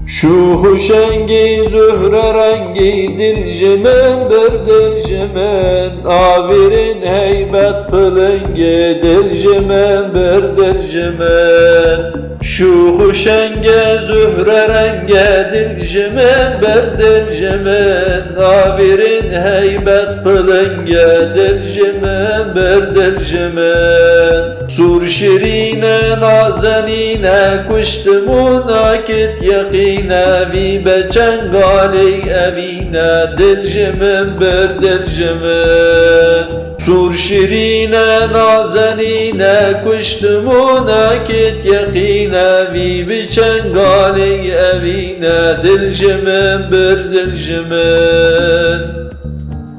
Şu huşengi zühre rengi dilcimen bir dilcimen, avirin heybet pılıngi dilcimen bir dilcimen. Şu huşenge zühre renge dilcimen bir dilcimen, avirin heybet pılıngi dilcimen bir dilcimen. Sur şirine nazenine kuştumun akit yakine, vi beçengali evine dilcimen bir dilcimen. Sur şirine nazenine kuştumun akit yakine, vi beçengali evine dilcimen bir dilcimen.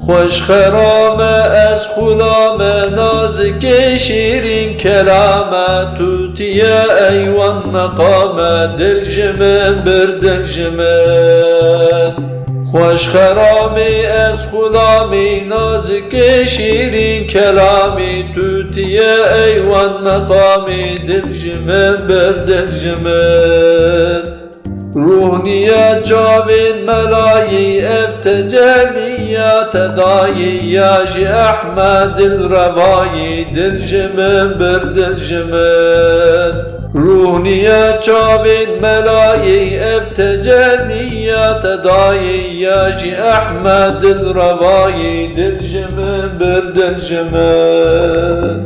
خوش خرامه از خلامه نازک شیرین کلامه توتیه ایوان مقامه دلجمن بر دلجمن. خوش خرامی از خلامی نازک شیرین کلامی توتیه ایوان مقامی دلجمن بر دلجمن. روحنیت جاوین ملایی افتجلیات دایی یاجی احمد الروایی دلجمن بر دلجمن. روحنیت جاوین ملایی افتجلیات دایی یاجی احمد الروایی دلجمن بر دلجمن.